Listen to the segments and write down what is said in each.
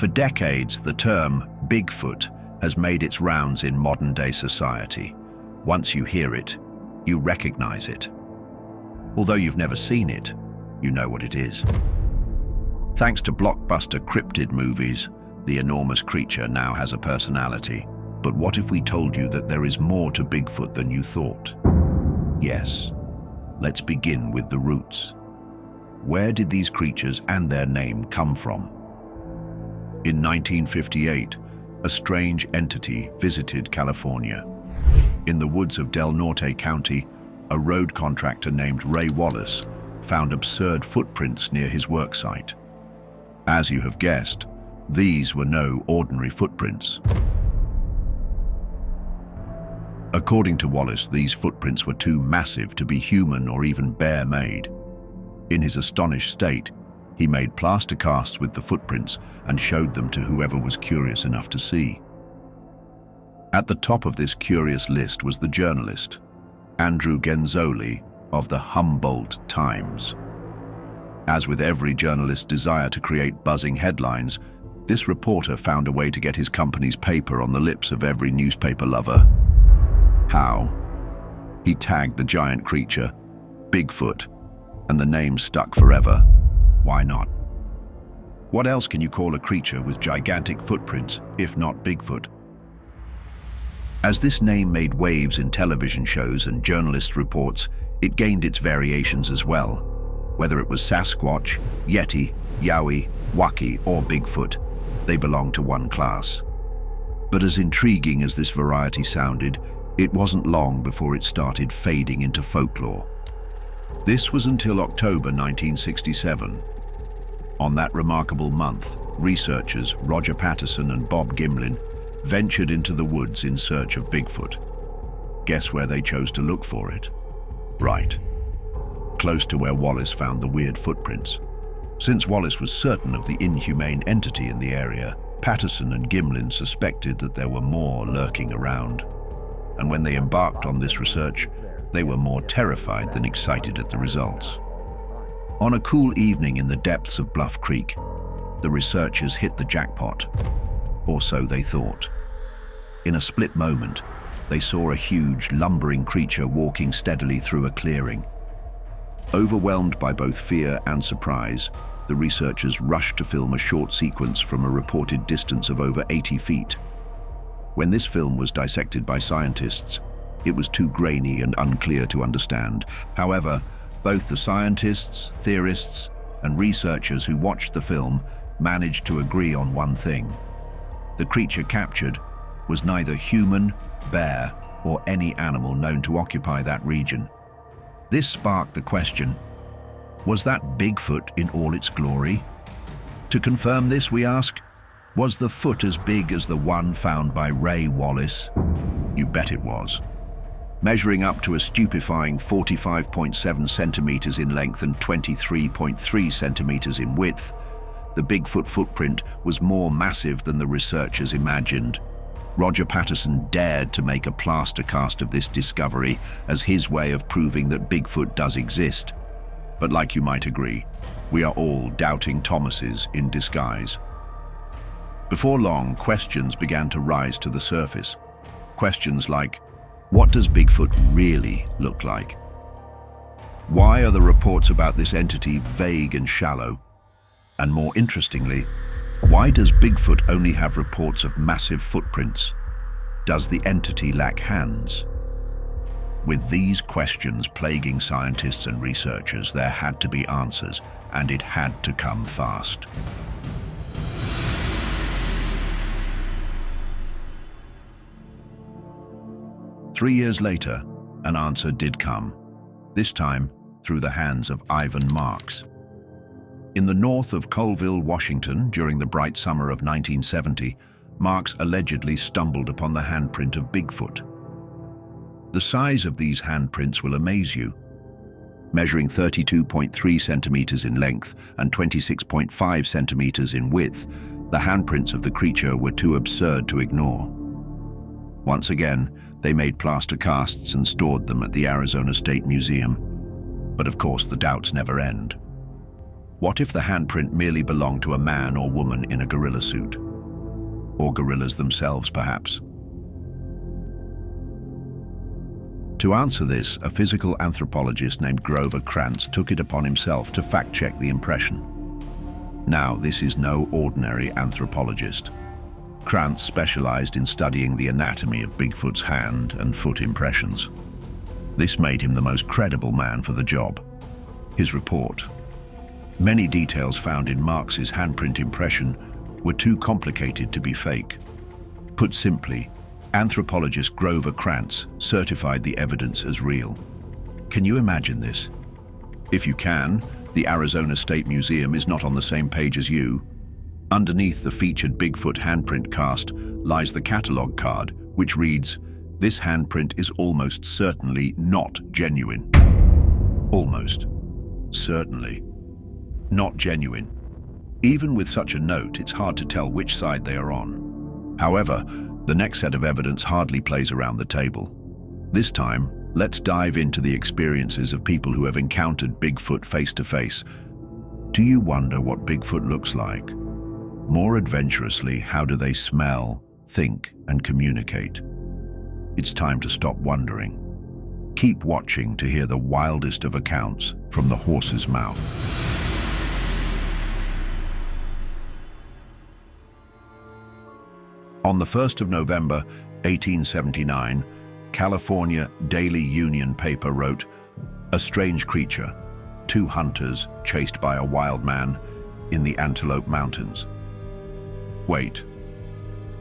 For decades, the term Bigfoot has made its rounds in modern-day society. Once you hear it, you recognize it. Although you've never seen it, you know what it is. Thanks to blockbuster cryptid movies, the enormous creature now has a personality. But what if we told you that there is more to Bigfoot than you thought? Yes. Let's begin with the roots. Where did these creatures and their name come from? In 1958, a strange entity visited California. In the woods of Del Norte County, a road contractor named Ray Wallace found absurd footprints near his work site. As you have guessed, these were no ordinary footprints. According to Wallace, these footprints were too massive to be human or even bear-made. In his astonished state, he made plaster casts with the footprints and showed them to whoever was curious enough to see. At the top of this curious list was the journalist, Andrew Genzoli of the Humboldt Times. As with every journalist's desire to create buzzing headlines, this reporter found a way to get his company's paper on the lips of every newspaper lover. How? He tagged the giant creature, Bigfoot, and the name stuck forever. Why not? What else can you call a creature with gigantic footprints, if not Bigfoot? As this name made waves in television shows and journalist reports, it gained its variations as well. Whether it was Sasquatch, Yeti, Yowie, Waki, or Bigfoot, they belonged to one class. But as intriguing as this variety sounded, it wasn't long before it started fading into folklore. This was until October 1967. On that remarkable month, researchers Roger Patterson and Bob Gimlin ventured into the woods in search of Bigfoot. Guess where they chose to look for it? Right. Close to where Wallace found the weird footprints. Since Wallace was certain of the inhumane entity in the area, Patterson and Gimlin suspected that there were more lurking around. And when they embarked on this research, they were more terrified than excited at the results. On a cool evening in the depths of Bluff Creek, the researchers hit the jackpot, or so they thought. In a split moment, they saw a huge, lumbering creature walking steadily through a clearing. Overwhelmed by both fear and surprise, the researchers rushed to film a short sequence from a reported distance of over 80 feet. When this film was dissected by scientists, it was too grainy and unclear to understand. However, both the scientists, theorists, and researchers who watched the film managed to agree on one thing. The creature captured was neither human, bear, or any animal known to occupy that region. This sparked the question, was that Bigfoot in all its glory? To confirm this, we ask, was the foot as big as the one found by Ray Wallace? You bet it was. Measuring up to a stupefying 45.7 centimeters in length and 23.3 centimeters in width, the Bigfoot footprint was more massive than the researchers imagined. Roger Patterson dared to make a plaster cast of this discovery as his way of proving that Bigfoot does exist. But like you might agree, we are all doubting Thomases in disguise. Before long, questions began to rise to the surface. Questions like, what does Bigfoot really look like? Why are the reports about this entity vague and shallow? And more interestingly, why does Bigfoot only have reports of massive footprints? Does the entity lack hands? With these questions plaguing scientists and researchers, there had to be answers, and it had to come fast. Three years later, an answer did come, this time through the hands of Ivan Marks. In the north of Colville, Washington, during the bright summer of 1970, Marks allegedly stumbled upon the handprint of Bigfoot. The size of these handprints will amaze you. Measuring 32.3 centimeters in length and 26.5 centimeters in width, the handprints of the creature were too absurd to ignore. Once again, they made plaster casts and stored them at the Arizona State Museum. But of course, the doubts never end. What if the handprint merely belonged to a man or woman in a gorilla suit? Or gorillas themselves, perhaps? To answer this, a physical anthropologist named Grover Krantz took it upon himself to fact-check the impression. Now, this is no ordinary anthropologist. Krantz specialized in studying the anatomy of Bigfoot's hand and foot impressions. This made him the most credible man for the job. His report. Many details found in Marx's handprint impression were too complicated to be fake. Put simply, anthropologist Grover Krantz certified the evidence as real. Can you imagine this? If you can, the Arizona State Museum is not on the same page as you. Underneath the featured Bigfoot handprint cast lies the catalog card, which reads, "This handprint is almost certainly not genuine." Almost. Certainly. Not genuine. Even with such a note, it's hard to tell which side they are on. However, the next set of evidence hardly plays around the table. This time, let's dive into the experiences of people who have encountered Bigfoot face to face. Do you wonder what Bigfoot looks like? More adventurously, how do they smell, think, and communicate? It's time to stop wondering. Keep watching to hear the wildest of accounts from the horse's mouth. On the 1st of November, 1879, California Daily Union paper wrote, "A strange creature, 2 hunters chased by a wild man in the Antelope Mountains." Wait,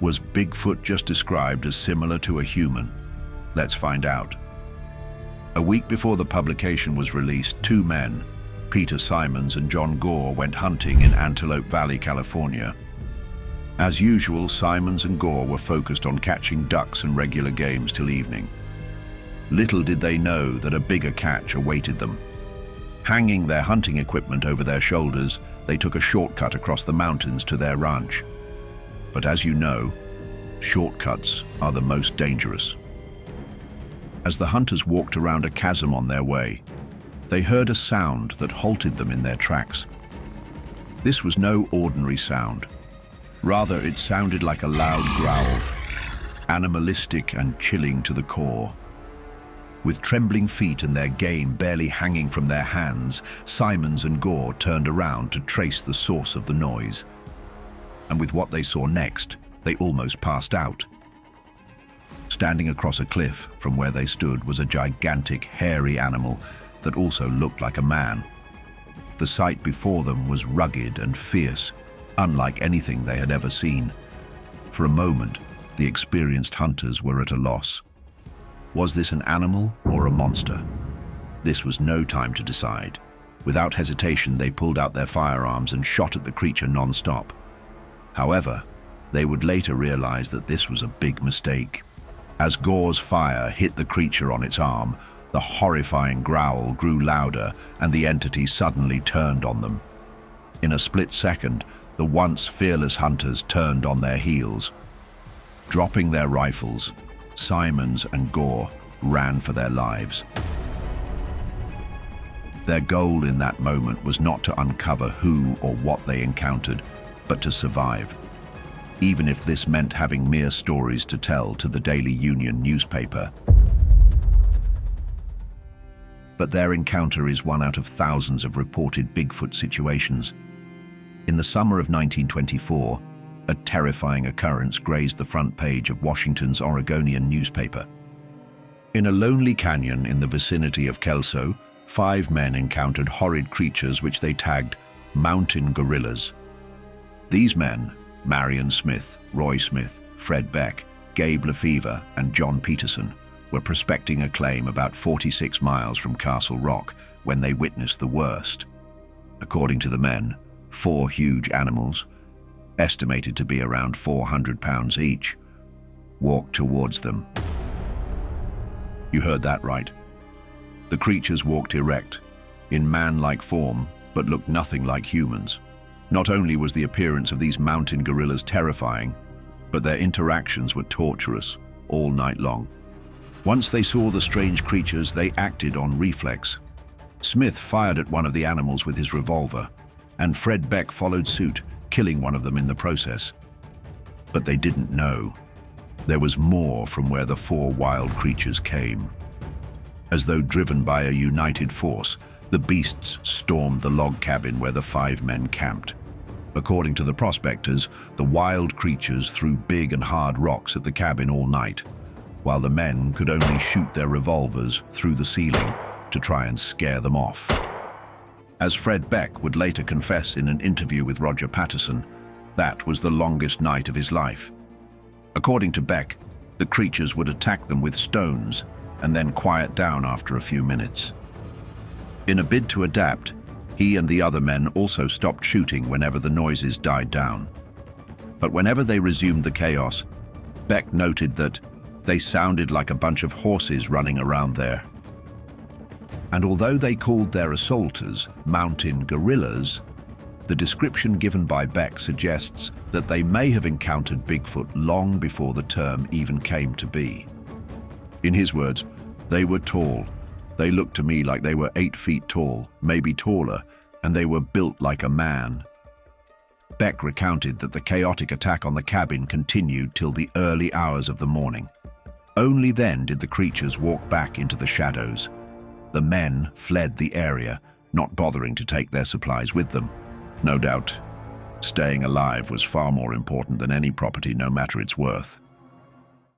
was Bigfoot just described as similar to a human? Let's find out. A week before the publication was released, 2 men, Peter Simons and John Gore, went hunting in Antelope Valley, California. As usual, Simons and Gore were focused on catching ducks and regular games till evening. Little did they know that a bigger catch awaited them. Hanging their hunting equipment over their shoulders, they took a shortcut across the mountains to their ranch. But as you know, shortcuts are the most dangerous. As the hunters walked around a chasm on their way, they heard a sound that halted them in their tracks. This was no ordinary sound. Rather, it sounded like a loud growl, animalistic and chilling to the core. With trembling feet and their game barely hanging from their hands, Simons and Gore turned around to trace the source of the noise. And with what they saw next, they almost passed out. Standing across a cliff from where they stood was a gigantic, hairy animal that also looked like a man. The sight before them was rugged and fierce, unlike anything they had ever seen. For a moment, the experienced hunters were at a loss. Was this an animal or a monster? This was no time to decide. Without hesitation, they pulled out their firearms and shot at the creature non-stop. However, they would later realize that this was a big mistake. As Gore's fire hit the creature on its arm, the horrifying growl grew louder and the entity suddenly turned on them. In a split second, the once fearless hunters turned on their heels. Dropping their rifles, Simons and Gore ran for their lives. Their goal in that moment was not to uncover who or what they encountered, but to survive, even if this meant having mere stories to tell to the Daily Union newspaper. But their encounter is one out of thousands of reported Bigfoot situations. In the summer of 1924, a terrifying occurrence grazed the front page of Washington's Oregonian newspaper. In a lonely canyon in the vicinity of Kelso, 5 men encountered horrid creatures which they tagged mountain gorillas. These men, Marion Smith, Roy Smith, Fred Beck, Gabe Lefevre, and John Peterson, were prospecting a claim about 46 miles from Castle Rock when they witnessed the worst. According to the men, 4 huge animals, estimated to be around 400 pounds each, walked towards them. You heard that right. The creatures walked erect, in man-like form, but looked nothing like humans. Not only was the appearance of these mountain gorillas terrifying, but their interactions were torturous all night long. Once they saw the strange creatures, they acted on reflex. Smith fired at one of the animals with his revolver. and Fred Beck followed suit, killing one of them in the process. But they didn't know. There was more from where the four wild creatures came. As though driven by a united force, the beasts stormed the log cabin where the five men camped. According to the prospectors, the wild creatures threw big and hard rocks at the cabin all night, while the men could only shoot their revolvers through the ceiling to try and scare them off. As Fred Beck would later confess in an interview with Roger Patterson, that was the longest night of his life. According to Beck, the creatures would attack them with stones and then quiet down after a few minutes. In a bid to adapt, he and the other men also stopped shooting whenever the noises died down. But whenever they resumed the chaos, Beck noted that they sounded like a bunch of horses running around there. And although they called their assaulters mountain gorillas, the description given by Beck suggests that they may have encountered Bigfoot long before the term even came to be. In his words, they were tall. They looked to me like they were 8 feet tall, maybe taller, and they were built like a man. Beck recounted that the chaotic attack on the cabin continued till the early hours of the morning. Only then did the creatures walk back into the shadows. The men fled the area, not bothering to take their supplies with them. No doubt, staying alive was far more important than any property, no matter its worth.